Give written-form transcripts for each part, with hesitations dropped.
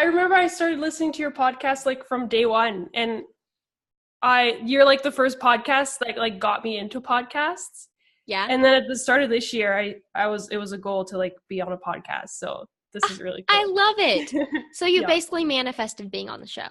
I remember I started listening to your podcast like from day one, and you're like the first podcast that like got me into podcasts. Yeah. And then at the start of this year, it was a goal to like be on a podcast. So this is really I cool. love it. So you Yeah. basically manifested being on the show.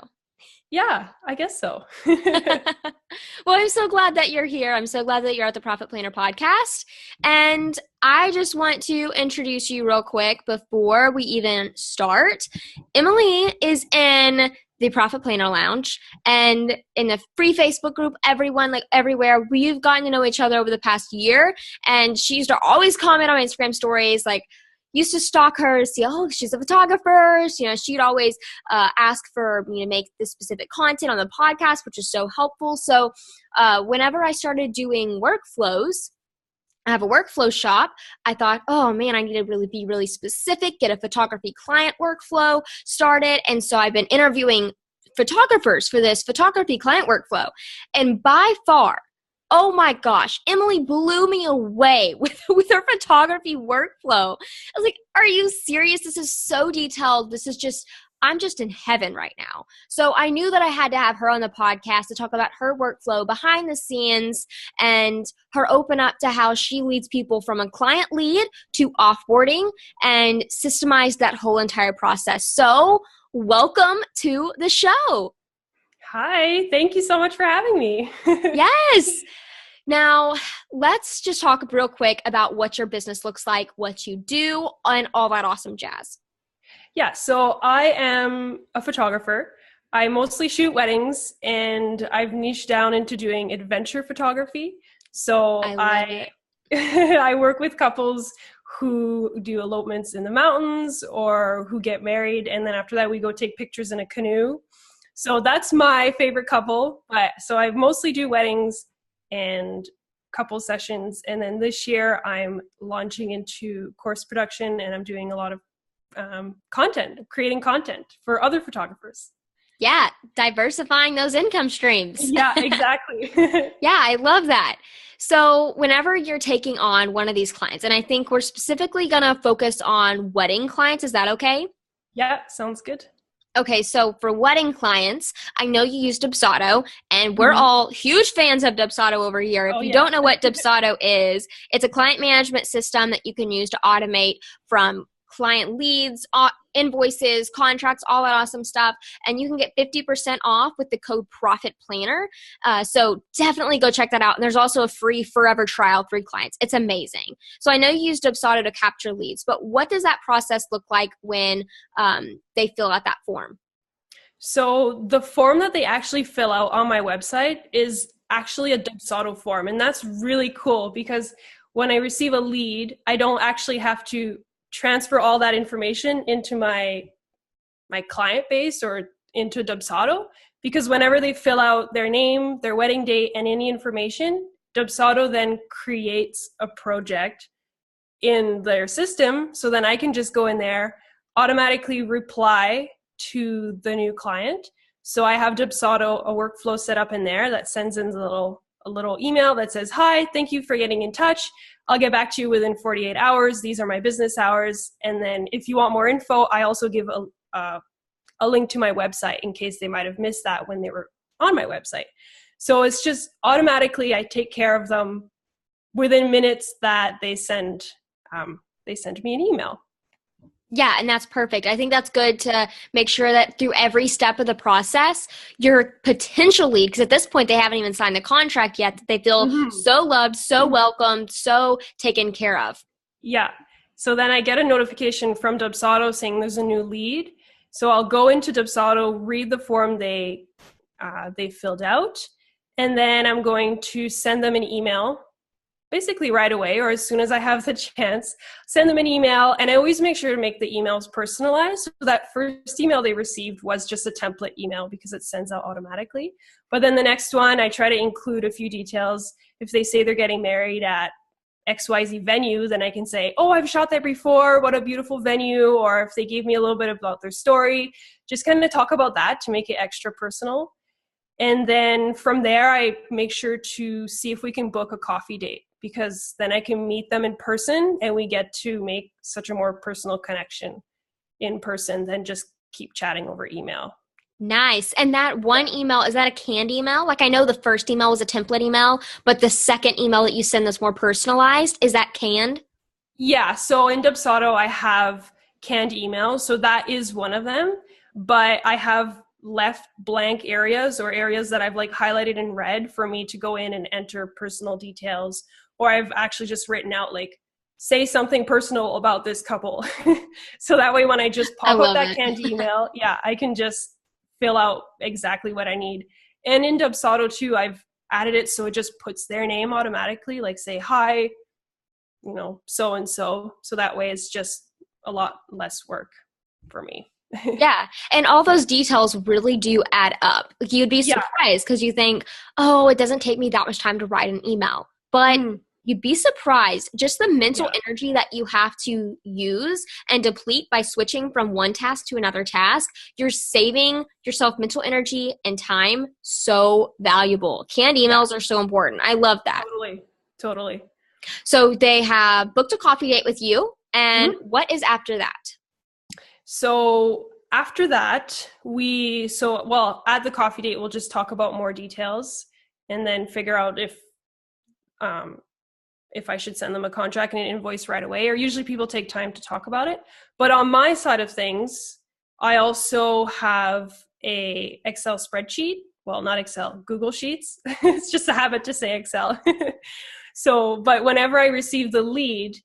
Yeah, I guess so. Well, I'm so glad that you're here. I'm so glad that you're at the Profit Planner podcast. And I just want to introduce you real quick before we even start. Emilie is in the Profit Planner Lounge and in the free Facebook group, everyone, like everywhere, we've gotten to know each other over the past year. And she used to always comment on my Instagram stories, like, used to stalk her, see, oh, she's a photographer. She'd always ask for me to make this specific content on the podcast, which is so helpful. So whenever I started doing workflows, I have a workflow shop. I thought, oh man, I need to really be really specific, get a photography client workflow started. And so I've been interviewing photographers for this photography client workflow. And by far, oh my gosh, Emilie blew me away with her photography workflow. I was like, are you serious? This is so detailed. I'm just in heaven right now. So I knew that I had to have her on the podcast to talk about her workflow behind the scenes and her open up to how she leads people from a client lead to offboarding and systemize that whole entire process. So welcome to the show. Hi, thank you so much for having me. Yes. Now, let's just talk real quick about what your business looks like, what you do, and all that awesome jazz. Yeah, so I am a photographer. I mostly shoot weddings, and I've niched down into doing adventure photography. So I work with couples who do elopements in the mountains or who get married, and then after that we go take pictures in a canoe. So that's my favorite couple. So I mostly do weddings and couple sessions, and then this year I'm launching into course production, and I'm doing a lot of creating content for other photographers. Yeah, diversifying those income streams. Yeah, exactly. Yeah, I love that. So whenever you're taking on one of these clients, and I think we're specifically going to focus on wedding clients, is that okay? Yeah, sounds good. Okay, so for wedding clients, I know you use Dubsado, and we're all huge fans of Dubsado over here. If you don't know what Dubsado is, it's a client management system that you can use to automate from client leads, invoices, contracts, all that awesome stuff. And you can get 50% off with the code Profit Planner. So definitely go check that out. And there's also a free forever trial, 3 clients. It's amazing. So I know you use Dubsado to capture leads, but what does that process look like when they fill out that form? So the form that they actually fill out on my website is actually a Dubsado form. And that's really cool because when I receive a lead, I don't actually have to transfer all that information into my client base or into Dubsado, because whenever they fill out their name, their wedding date, and any information, Dubsado then creates a project in their system. So then I can just go in there, automatically reply to the new client. So I have Dubsado, a workflow set up in there that sends in a little email that says, hi, thank you for getting in touch. I'll get back to you within 48 hours. These are my business hours. And then if you want more info, I also give a link to my website in case they might have missed that when they were on my website. So it's just automatically, I take care of them within minutes that they send me an email. Yeah, and that's perfect. I think that's good to make sure that through every step of the process, you're potentially, because at this point they haven't even signed the contract yet, that they feel so loved, so welcomed, so taken care of. Yeah. So then I get a notification from Dubsado saying there's a new lead. So I'll go into Dubsado, read the form they filled out, and then I'm going to send them an email basically right away, or as soon as I have the chance, send them an email. And I always make sure to make the emails personalized. So that first email they received was just a template email because it sends out automatically. But then the next one, I try to include a few details. If they say they're getting married at XYZ venue, then I can say, oh, I've shot there before, what a beautiful venue. Or if they gave me a little bit about their story, just kind of talk about that to make it extra personal. And then from there, I make sure to see if we can book a coffee date, because then I can meet them in person and we get to make such a more personal connection in person than just keep chatting over email. Nice. And that one email, is that a canned email? Like, I know the first email was a template email, but the second email that you send that's more personalized, is that canned? Yeah, so in Dubsado, I have canned emails, so that is one of them, but I have left blank areas or areas that I've like highlighted in red for me to go in and enter personal details, or I've actually just written out like, say something personal about this couple. So that way when I just I pop up love that it. canned email, yeah, I can just fill out exactly what I need. And in Dubsado too, I've added it so it just puts their name automatically, like say, hi, so and so. So that way it's just a lot less work for me. Yeah. And all those details really do add up. Like, you'd be Yeah. surprised because you think, oh, it doesn't take me that much time to write an email. But you'd be surprised just the mental Yeah. energy that you have to use and deplete by switching from one task to another task. You're saving yourself mental energy and time. So valuable. Canned emails are so important. I love that. Totally. So they have booked a coffee date with you. And what is after that? So after that, at the coffee date, we'll just talk about more details and then figure out if I should send them a contract and an invoice right away, or usually people take time to talk about it. But on my side of things, I also have a Excel spreadsheet. Well, not Excel, Google Sheets. It's just a habit to say Excel. But whenever I receive the lead,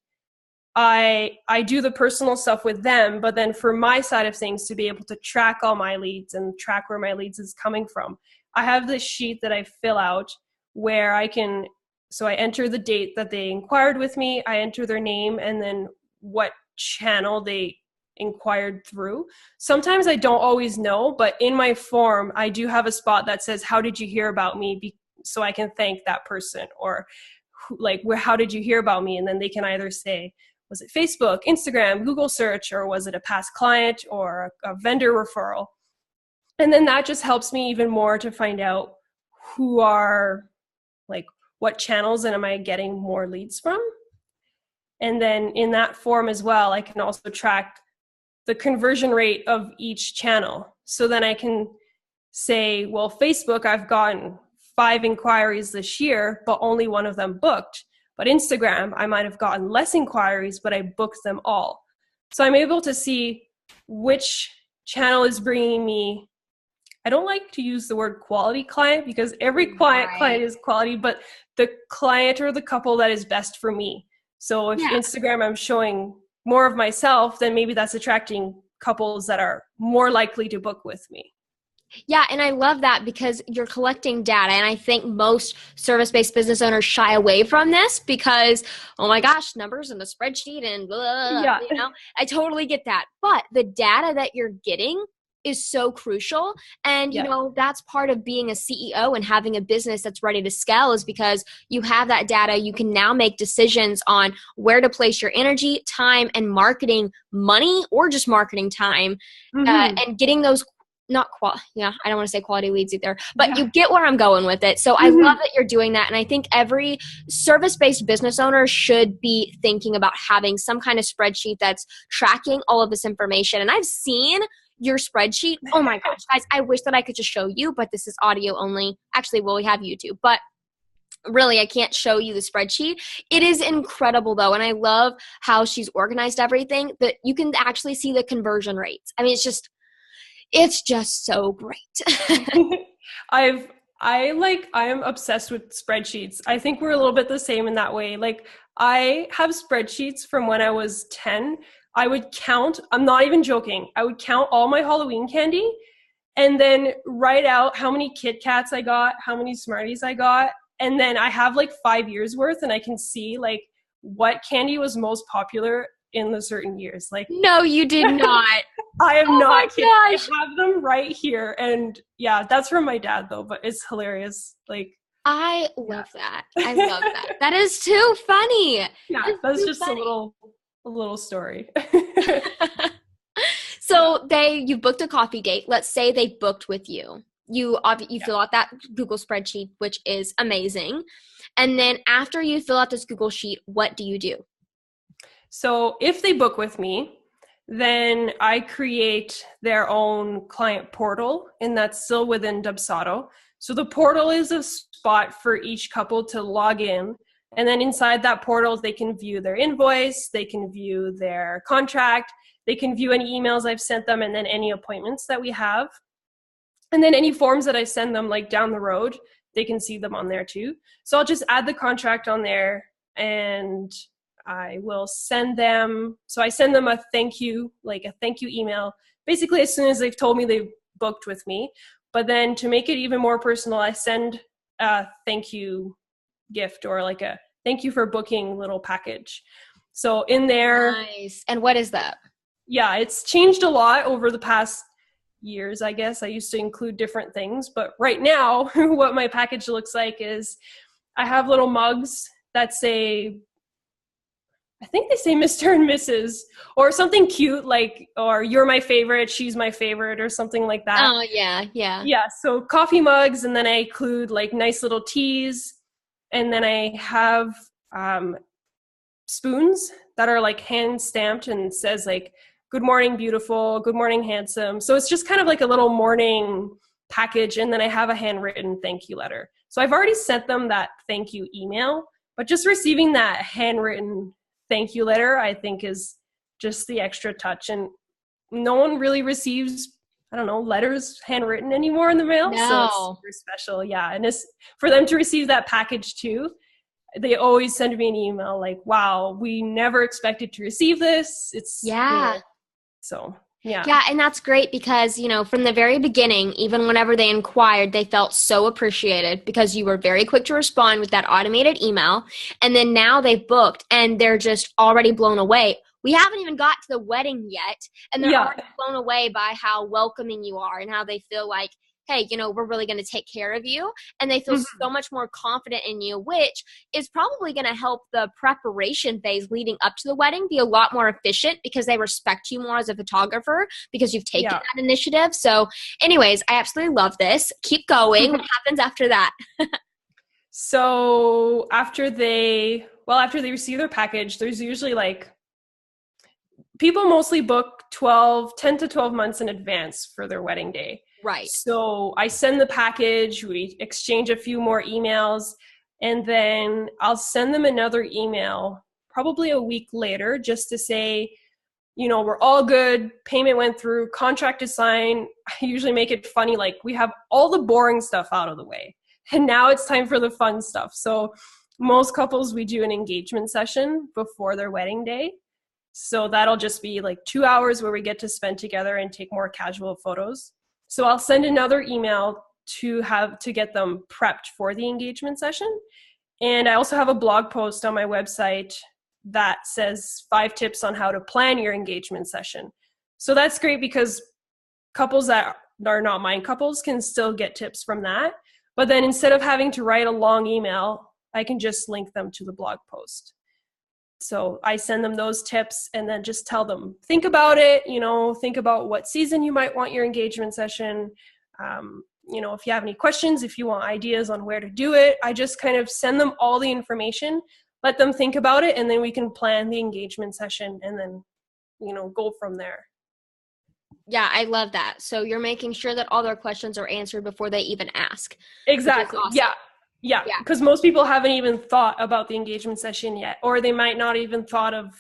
I do the personal stuff with them, but then for my side of things, to be able to track all my leads and track where my leads is coming from, I have this sheet that I fill out where I enter the date that they inquired with me, I enter their name, and then what channel they inquired through. Sometimes I don't always know, but in my form, I do have a spot that says, how did you hear about me? So I can thank that person, or how did you hear about me? And then they can either say, was it Facebook, Instagram, Google search, or was it a past client or a vendor referral? And then that just helps me even more to find out what channels and am I getting more leads from? And then in that form as well, I can also track the conversion rate of each channel. So then I can say, well, Facebook, I've gotten 5 inquiries this year, but only one of them booked. But Instagram, I might have gotten less inquiries, but I booked them all. So I'm able to see which channel is bringing me, I don't like to use the word quality client because every client is quality, but the client or the couple that is best for me. So if Instagram, I'm showing more of myself, then maybe that's attracting couples that are more likely to book with me. Yeah, and I love that because you're collecting data, and I think most service-based business owners shy away from this because, oh my gosh, numbers in the spreadsheet and blah, yeah. I totally get that. But the data that you're getting is so crucial, and that's part of being a CEO and having a business that's ready to scale is because you have that data. You can now make decisions on where to place your energy, time, and marketing money, or just marketing time, and getting those I don't want to say quality leads either, but you get where I'm going with it. So I love that you're doing that. And I think every service-based business owner should be thinking about having some kind of spreadsheet that's tracking all of this information. And I've seen your spreadsheet. Oh my gosh, guys, I wish that I could just show you, but this is audio only. Actually, well, we have YouTube, but really, I can't show you the spreadsheet. It is incredible though. And I love how she's organized everything, that you can actually see the conversion rates. I mean, it's just so great. I am obsessed with spreadsheets. I think we're a little bit the same in that way. Like, I have spreadsheets from when I was 10. I would count, I'm not even joking, I would count all my Halloween candy and then write out how many Kit Kats I got, how many Smarties I got. And then I have like 5 years worth, and I can see like what candy was most popular in the certain years. Like, no, you did not. I am not kidding. Gosh. I have them right here. And yeah, that's from my dad though, but it's hilarious. Like, I love that. I love that. That is too funny. Yeah, that's just funny. a little story. So you booked a coffee date. Let's say they booked with you. You fill out that Google spreadsheet, which is amazing. And then after you fill out this Google sheet, what do you do? So if they book with me, then I create their own client portal, and that's still within Dubsado. So the portal is a spot for each couple to log in. And then inside that portal, they can view their invoice, they can view their contract, they can view any emails I've sent them, and then any appointments that we have. And then any forms that I send them like down the road, they can see them on there too. So I'll just add the contract on there, and I will send them, so I send them a thank you email, basically as soon as they've told me they've booked with me. But then to make it even more personal, I send a thank you gift, or like a thank you for booking little package. So in there. Nice. And what is that? Yeah, it's changed a lot over the past years, I guess. I used to include different things, but right now what my package looks like is I have little mugs that say, I think they say Mr. and Mrs. or something cute, like, or you're my favorite, she's my favorite, or something like that. Oh, yeah. Yeah, so coffee mugs, and then I include like nice little teas, and then I have spoons that are like hand stamped and says like, good morning, beautiful, good morning, handsome. So it's just kind of like a little morning package, and then I have a handwritten thank you letter. So I've already sent them that thank you email, but just receiving that handwritten thank you letter, I think, is just the extra touch. And no one really receives, I don't know, letters handwritten anymore in the mail. No. So it's super special. Yeah. And it's for them to receive that package too. They always send me an email like, wow, we never expected to receive this. It's, yeah. So, yeah. Yeah, and that's great because, from the very beginning, even whenever they inquired, they felt so appreciated because you were very quick to respond with that automated email. And then now they've booked and they're just already blown away. We haven't even got to the wedding yet, and they're already blown away by how welcoming you are and how they feel like, hey, we're really going to take care of you. And they feel so much more confident in you, which is probably going to help the preparation phase leading up to the wedding be a lot more efficient because they respect you more as a photographer because you've taken that initiative. So anyways, I absolutely love this. Keep going. What happens after that? So after they receive their package, there's usually like, people mostly book 10 to 12 months in advance for their wedding day. Right. So I send the package, we exchange a few more emails, and then I'll send them another email probably a week later just to say, we're all good, payment went through, contract is signed. I usually make it funny, like we have all the boring stuff out of the way, and now it's time for the fun stuff. So most couples, we do an engagement session before their wedding day. So that'll just be like 2 hours where we get to spend together and take more casual photos. So I'll send another email to get them prepped for the engagement session. And I also have a blog post on my website that says 5 tips on how to plan your engagement session. So that's great because couples that are not mine couples can still get tips from that. But then instead of having to write a long email, I can just link them to the blog post. So I send them those tips and then just tell them, think about it, think about what season you might want your engagement session. If you have any questions, if you want ideas on where to do it, I just kind of send them all the information, let them think about it, and then we can plan the engagement session and then, go from there. Yeah, I love that. So you're making sure that all their questions are answered before they even ask. Exactly. Awesome. Yeah, because most people haven't even thought about the engagement session yet, or they might not even thought of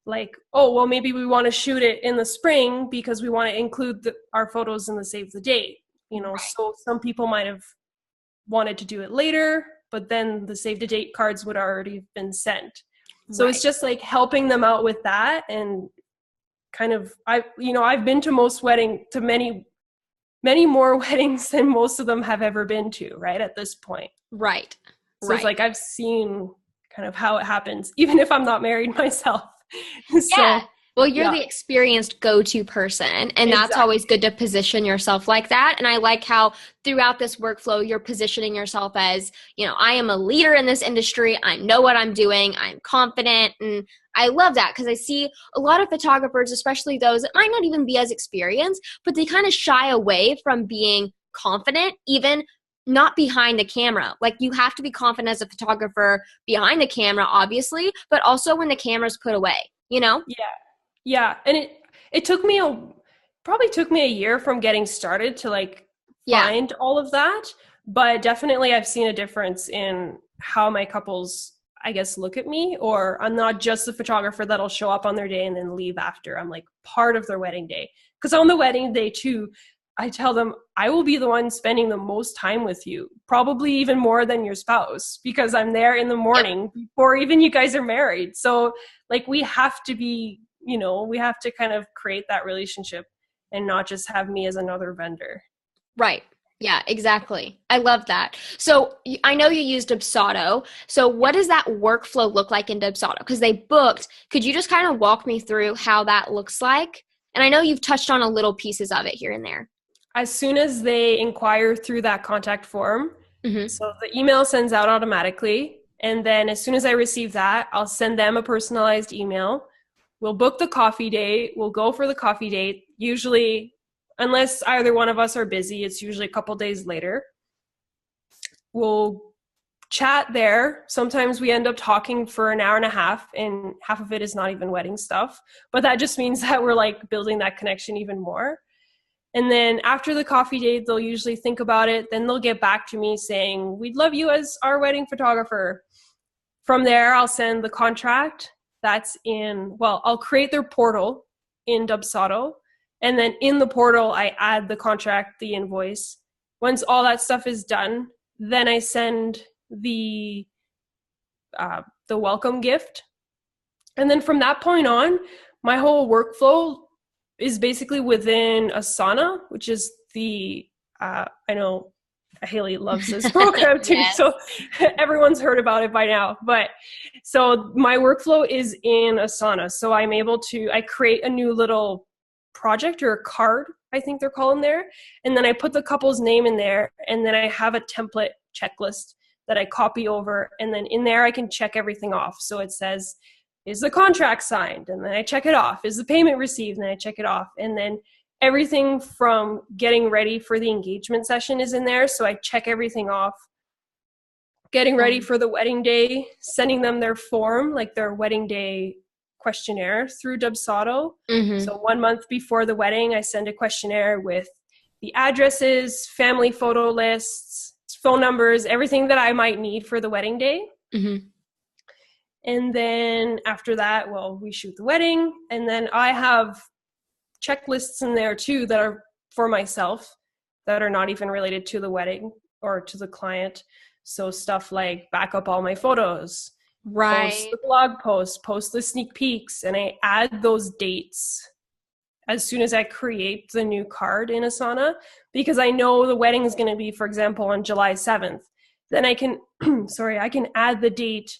like, oh, well, maybe we want to shoot it in the spring because we want to include our photos in the save the date, Right. So some people might have wanted to do it later, but then the save the date cards would already have been sent. So It's just like helping them out with that, and kind of, I've been to many more weddings than most of them have ever been to, right, at this point. Right. So It's like I've seen kind of how it happens, even if I'm not married myself. Yeah. Well, you're the experienced go-to person, and that's always good to position yourself like that. And I like how throughout this workflow, you're positioning yourself as, I am a leader in this industry. I know what I'm doing. I'm confident. And I love that because I see a lot of photographers, especially those that might not even be as experienced, but they kind of shy away from being confident, even not behind the camera. Like, you have to be confident as a photographer behind the camera, obviously, but also when the camera's put away, Yeah. And it probably took me a year from getting started to like Yeah. find all of that, but definitely I've seen a difference in how my couples, I guess, look at me. Or I'm not just the photographer that'll show up on their day and then leave after. I'm like part of their wedding day, because on the wedding day too, I tell them I will be the one spending the most time with you, probably even more than your spouse, because I'm there in the Yep. morning before even you guys are married. So like we have to be, we have to kind of create that relationship and not just have me as another vendor. Right. Yeah, exactly. I love that. So I know you used Dubsado. So what does that workflow look like in Dubsado? Because they booked. Could you just kind of walk me through how that looks like? And I know you've touched on a little pieces of it here and there. As soon as they inquire through that contact form, Mm-hmm. so the email sends out automatically. And then as soon as I receive that, I'll send them a personalized email. We'll book the coffee date. We'll go for the coffee date. Usually, unless either one of us are busy, it's usually a couple days later. We'll chat there. Sometimes we end up talking for an hour and a half, and half of it is not even wedding stuff. But that just means that we're like building that connection even more. And then after the coffee date, they'll usually think about it. Then they'll get back to me saying, we'd love you as our wedding photographer. From there, I'll send the contract. I'll create their portal in Dubsado. And then in the portal, I add the contract, the invoice. Once all that stuff is done, then I send the welcome gift. And then from that point on, my whole workflow is basically within Asana, which is I know Haley loves this program too, Yes. so everyone's heard about it by now. But so my workflow is in Asana. So I create a new little project or a card, I think they're calling there. And then I put the couple's name in there, and then I have a template checklist that I copy over. And then in there, I can check everything off. So it says, is the contract signed? And then I check it off. Is the payment received? And then I check it off. And then everything from getting ready for the engagement session is in there. So I check everything off. Getting ready for the wedding day, sending them their form, like their wedding day questionnaire through Dubsado. Mm-hmm. So 1 month before the wedding, I send a questionnaire with the addresses, family photo lists, phone numbers, everything that I might need for the wedding day. Mm-hmm. And then after that, we shoot the wedding. And then I have checklists in there too that are for myself that are not even related to the wedding or to the client. So stuff like back up all my photos, Right. post the blog post, post the sneak peeks, and I add those dates as soon as I create the new card in Asana, because I know the wedding is going to be, for example, on July 7th. Then I can, I can add the date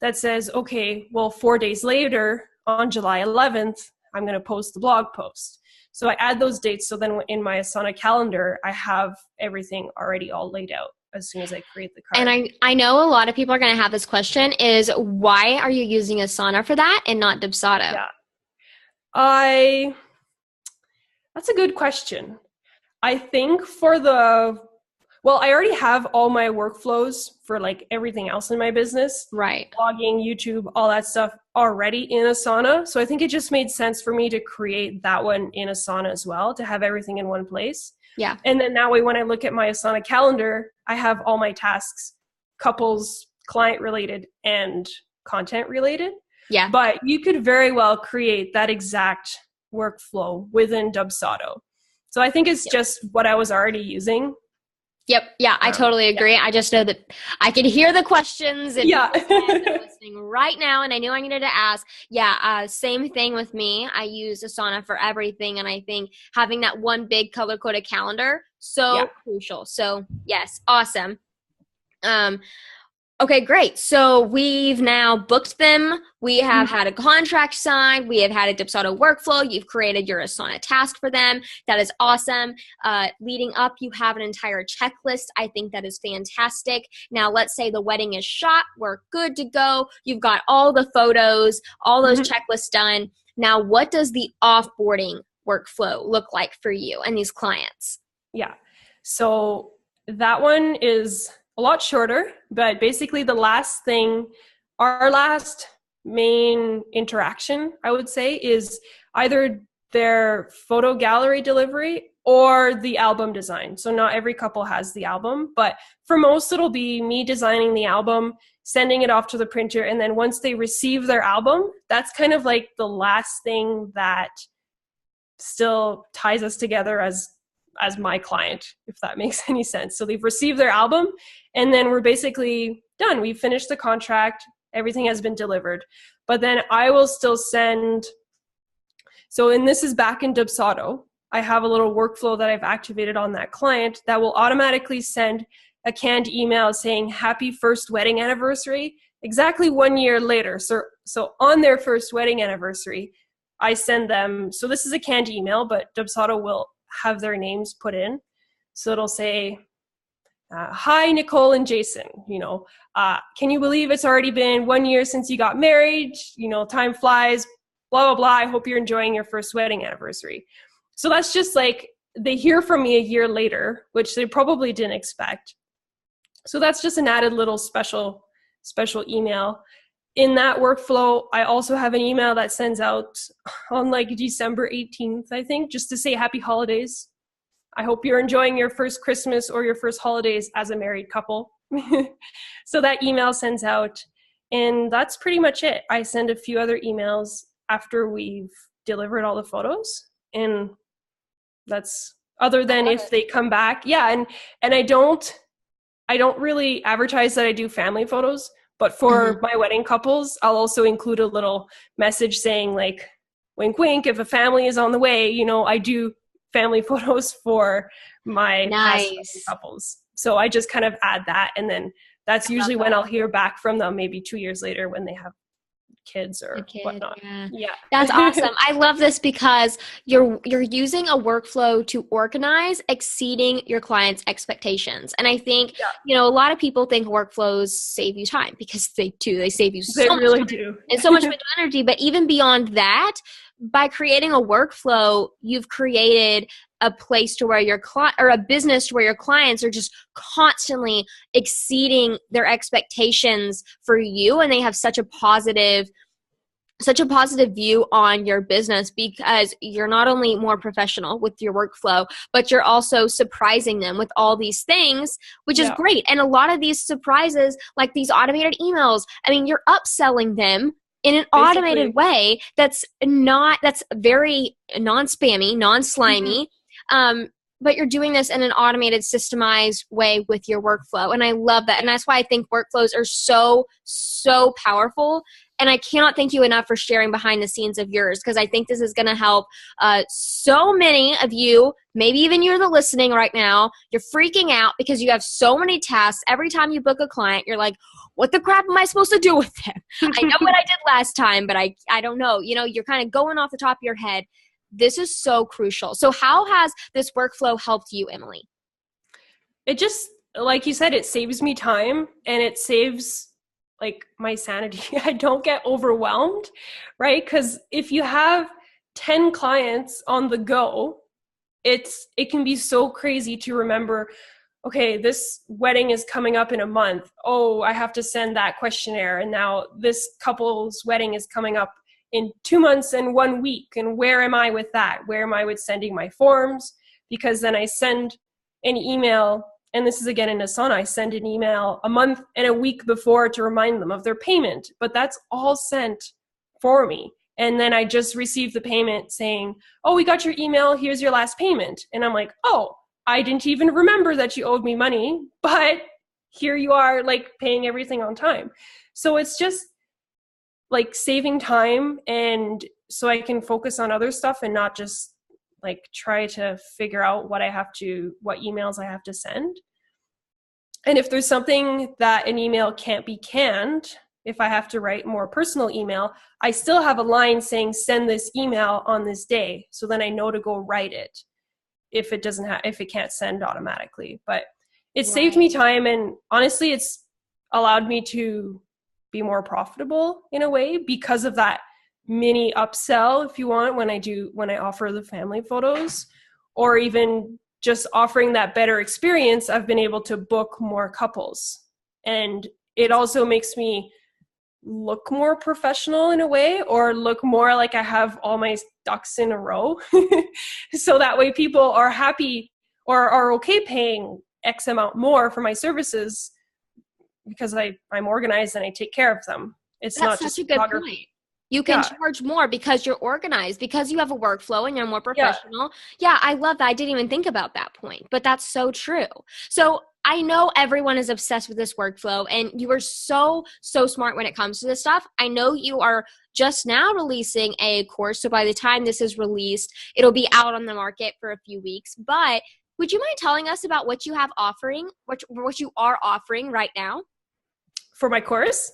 that says, okay, 4 days later on July 11th, I'm going to post the blog post. So I add those dates. So then in my Asana calendar, I have everything already all laid out as soon as I create the card. And I know a lot of people are going to have this question is, why are you using Asana for that and not Dubsado? Yeah. That's a good question. I think I already have all my workflows for like everything else in my business. Right. Blogging, YouTube, all that stuff already in Asana. So I think it just made sense for me to create that one in Asana as well, to have everything in one place. Yeah. And then that way, when I look at my Asana calendar, I have all my tasks, couples, client related, and content related. Yeah. But you could very well create that exact workflow within Dubsado. So I think it's just what I was already using. Yep. Yeah, I totally agree. Yeah. I just know that I can hear the questions and they're listening right now, and I knew I needed to ask. Yeah, same thing with me. I use Asana for everything, and I think having that one big color-coded calendar, so crucial. So yes, awesome. Okay, great. So we've now booked them. We have had a contract signed. We have had a Dubsado workflow. You've created your Asana task for them. That is awesome. Leading up, you have an entire checklist. I think that is fantastic. Now, let's say the wedding is shot. We're good to go. You've got all the photos, all those checklists done. Now, what does the offboarding workflow look like for you and these clients? Yeah. So that one is a lot shorter, but basically our last main interaction, I would say, is either their photo gallery delivery or the album design. So not every couple has the album, but for most it'll be me designing the album, sending it off to the printer, and then once they receive their album, that's kind of like the last thing that still ties us together as my client, if that makes any sense. So they've received their album, and then we're basically done. We've finished the contract, everything has been delivered. But then I will still send, and this is back in Dubsado, I have a little workflow that I've activated on that client that will automatically send a canned email saying happy first wedding anniversary exactly 1 year later. So on their first wedding anniversary, I send them, so this is a canned email, but Dubsado will have their names put in. So it'll say, hi, Nicole and Jason, can you believe it's already been 1 year since you got married? Time flies, blah, blah, blah. I hope you're enjoying your first wedding anniversary. So that's just like, they hear from me a year later, which they probably didn't expect. So that's just an added little special email. In that workflow, I also have an email that sends out on like December 18th, I think, just to say happy holidays. I hope you're enjoying your first Christmas or your first holidays as a married couple. So that email sends out, and that's pretty much it. I send a few other emails after we've delivered all the photos, and that's other than if they come back. Yeah, and I don't really advertise that I do family photos, but for my wedding couples, I'll also include a little message saying like, wink, wink, if a family is on the way, I do family photos for my past wedding couples. So I just kind of add that, and then that's usually when I'll hear back from them maybe 2 years later when they have kids or whatnot. Yeah. That's awesome. I love this because you're using a workflow to organize exceeding your clients' expectations. And I think, a lot of people think workflows save you time, because they do. They save you so much time and so much mental energy. But even beyond that, by creating a workflow, you've created a place to where your client, or a business to where your clients are just constantly exceeding their expectations for you, and they have such a positive view on your business, because you're not only more professional with your workflow, but you're also surprising them with all these things, which is great. And a lot of these surprises, like these automated emails, I mean, you're upselling them in an automated way that's very non-spammy, non-slimy. But you're doing this in an automated, systemized way with your workflow. And I love that. And that's why I think workflows are so, so powerful. And I cannot thank you enough for sharing behind the scenes of yours, because I think this is going to help so many of you. Maybe even you're the listening right now. You're freaking out because you have so many tasks. Every time you book a client, you're like, what the crap am I supposed to do with them? I know what I did last time, but I don't know. You're kind of going off the top of your head. This is so crucial. So how has this workflow helped you, Emilie? It just, like you said, it saves me time, and it saves like my sanity. I don't get overwhelmed, right? Because if you have 10 clients on the go, it can be so crazy to remember, okay, this wedding is coming up in a month. Oh, I have to send that questionnaire. And now this couple's wedding is coming up in 2 months and 1 week. And where am I with that? Where am I with sending my forms? Because then I send an email, and this is again in Asana, I send an email a month and a week before to remind them of their payment, but that's all sent for me. And then I just received the payment saying, oh, we got your email, here's your last payment. And I'm like, oh, I didn't even remember that you owed me money, but here you are, like, paying everything on time. So it's just like saving time, and so I can focus on other stuff and not just like try to figure out what emails I have to send. And if there's something that an email can't be canned, if I have to write more personal email, I still have a line saying send this email on this day. So then I know to go write it if it can't send automatically. But it saved me time, and honestly, it's allowed me to be more profitable in a way because of that mini upsell, if you want, when I offer the family photos, or even just offering that better experience. I've been able to book more couples, and it also makes me look more professional in a way, or look more like I have all my ducks in a row. So that way people are happy or are okay paying X amount more for my services because I'm organized and I take care of them. It's That's not such just a good photography. point. You can charge more because you're organized, because you have a workflow and you're more Yeah. professional. Yeah, I love that. I didn't even think about that point, but that's so true. So I know everyone is obsessed with this workflow, and you are so, so smart when it comes to this stuff. I know you are just now releasing a course. So by the time this is released, it'll be out on the market for a few weeks. But would you mind telling us about what you have offering, what you are offering right now? For my course?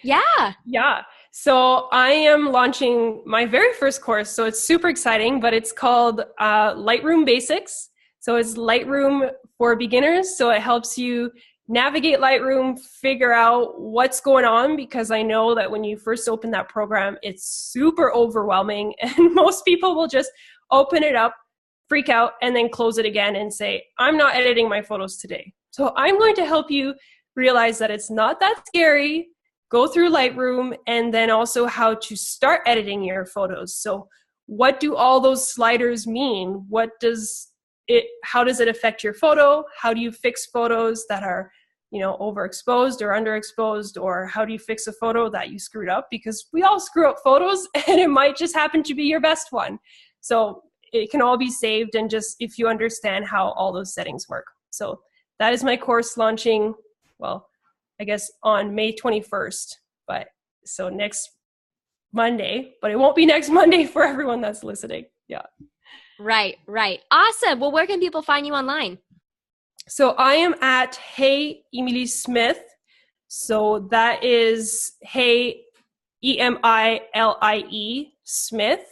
Yeah. Yeah. So I am launching my very first course. So it's super exciting, but it's called Lightroom Basics. So it's Lightroom for beginners. So it helps you navigate Lightroom, figure out what's going on, because I know that when you first open that program, it's super overwhelming and most people will just open it up, freak out, and then close it again and say, I'm not editing my photos today. So I'm going to help you realize that it's not that scary. Go through Lightroom, and then also how to start editing your photos. So what do all those sliders mean? How does it affect your photo? How do you fix photos that are, overexposed or underexposed? Or how do you fix a photo that you screwed up? Because we all screw up photos and it might just happen to be your best one. So it can all be saved, and just if you understand how all those settings work. So that is my course launching, well, I guess on May 21st, but so next Monday, but it won't be next Monday for everyone that's listening. Yeah. Right. Awesome. Well, where can people find you online? So I am at Hey Emilie Smith. So that is Hey Emilie Smith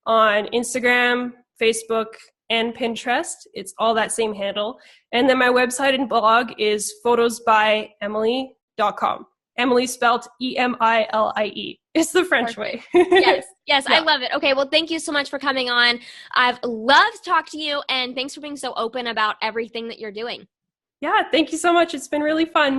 on Instagram, Facebook, and Pinterest. It's all that same handle. And then my website and blog is photosbyemilie.com. Emilie spelled Emilie. It's the French way. Yes, Yeah. I love it. Okay, well, thank you so much for coming on. I've loved to talk to you, and thanks for being so open about everything that you're doing. Yeah, thank you so much. It's been really fun.